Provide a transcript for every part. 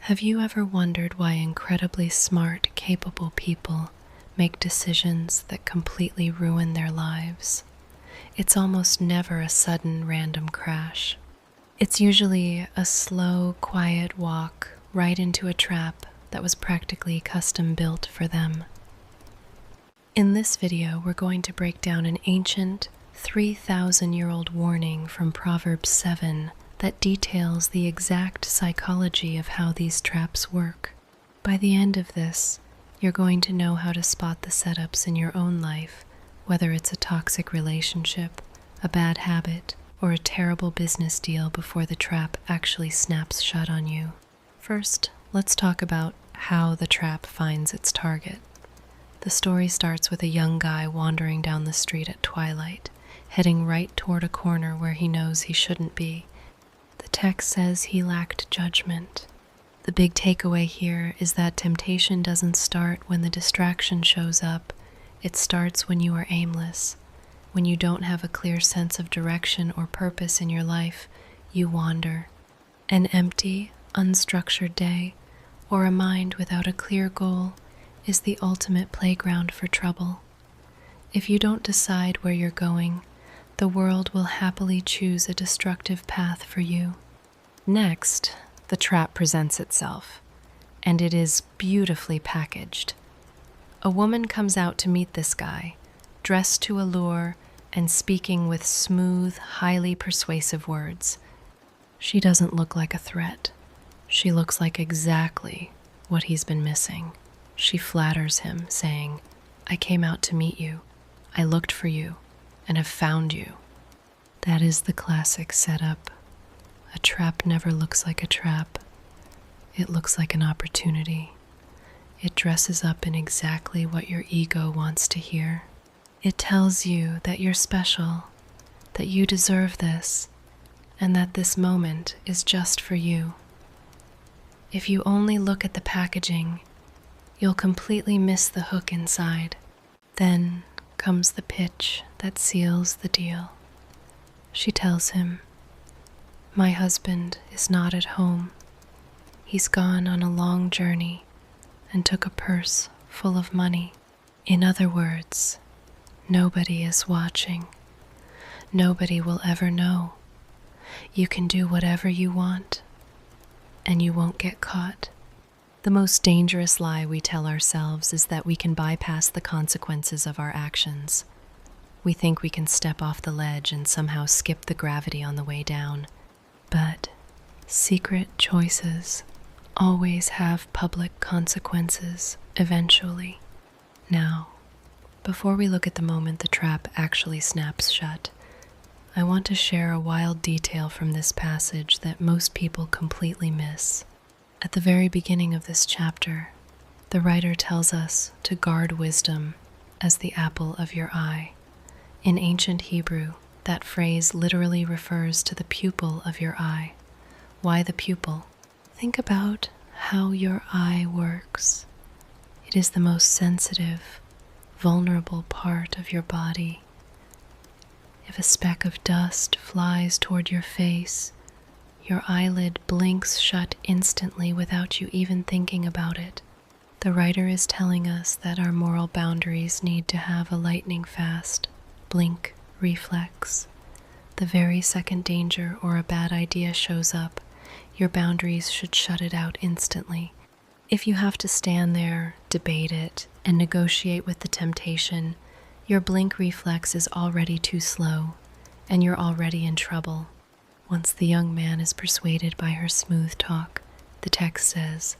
Have you ever wondered why incredibly smart, capable people make decisions that completely ruin their lives? It's almost never a sudden, random crash. It's usually a slow, quiet walk right into a trap that was practically custom built for them. In this video, we're going to break down an ancient, 3,000-year-old warning from Proverbs 7 that details the exact psychology of how these traps work. By the end of this, you're going to know how to spot the setups in your own life, whether it's a toxic relationship, a bad habit, or a terrible business deal before the trap actually snaps shut on you. First, let's talk about how the trap finds its target. The story starts with a young guy wandering down the street at twilight, heading right toward a corner where he knows he shouldn't be. The text says he lacked judgment. The big takeaway here is that temptation doesn't start when the distraction shows up. It starts when you are aimless. When you don't have a clear sense of direction or purpose in your life, you wander. An empty, unstructured day, or a mind without a clear goal, is the ultimate playground for trouble. If you don't decide where you're going, the world will happily choose a destructive path for you. Next, the trap presents itself, and it is beautifully packaged. A woman comes out to meet this guy, dressed to allure and speaking with smooth, highly persuasive words. She doesn't look like a threat. She looks like exactly what he's been missing. She flatters him, saying, "I came out to meet you. I looked for you and have found you." That is the classic setup. A trap never looks like a trap. It looks like an opportunity. It dresses up in exactly what your ego wants to hear. It tells you that you're special, that you deserve this, and that this moment is just for you. If you only look at the packaging, you'll completely miss the hook inside. Then comes the pitch that seals the deal. She tells him, "My husband is not at home. He's gone on a long journey and took a purse full of money." In other words, nobody is watching. Nobody will ever know. You can do whatever you want, and you won't get caught. The most dangerous lie we tell ourselves is that we can bypass the consequences of our actions. We think we can step off the ledge and somehow skip the gravity on the way down. But secret choices always have public consequences eventually. Now, before we look at the moment the trap actually snaps shut, I want to share a wild detail from this passage that most people completely miss. At the very beginning of this chapter, the writer tells us to guard wisdom as the apple of your eye. In ancient Hebrew, that phrase literally refers to the pupil of your eye. Why the pupil? Think about how your eye works. It is the most sensitive, vulnerable part of your body. If a speck of dust flies toward your face, your eyelid blinks shut instantly without you even thinking about it. The writer is telling us that our moral boundaries need to have a lightning-fast blink reflex. The very second danger or a bad idea shows up, your boundaries should shut it out instantly. If you have to stand there, debate it, and negotiate with the temptation, your blink reflex is already too slow, and you're already in trouble. Once the young man is persuaded by her smooth talk, the text says,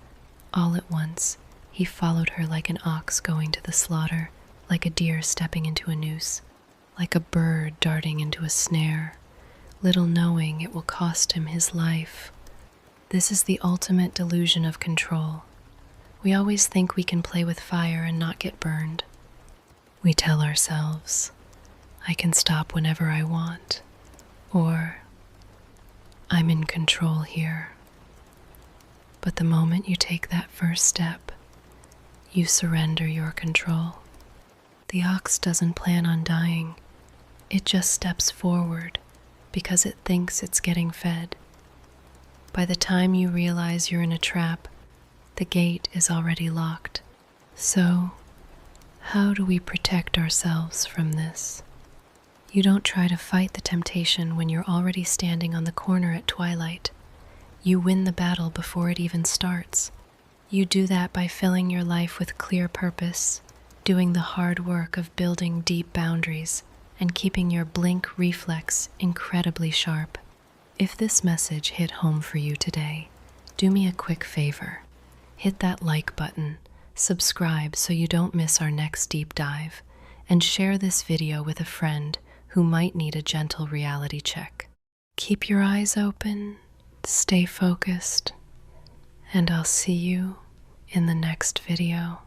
"All at once, he followed her like an ox going to the slaughter, like a deer stepping into a noose, like a bird darting into a snare, little knowing it will cost him his life." This is the ultimate delusion of control. We always think we can play with fire and not get burned. We tell ourselves, "I can stop whenever I want," or "I'm in control here." But the moment you take that first step, you surrender your control. The ox doesn't plan on dying. It just steps forward because it thinks it's getting fed. By the time you realize you're in a trap, The gate is already locked. So, how do we protect ourselves from this? You don't try to fight the temptation when you're already standing on the corner at twilight. You win the battle before it even starts. You do that by filling your life with clear purpose, doing the hard work of building deep boundaries, and keeping your blink reflex incredibly sharp. If this message hit home for you today, do me a quick favor. Hit that like button, subscribe so you don't miss our next deep dive, and share this video with a friend who might need a gentle reality check. Keep your eyes open, stay focused, and I'll see you in the next video.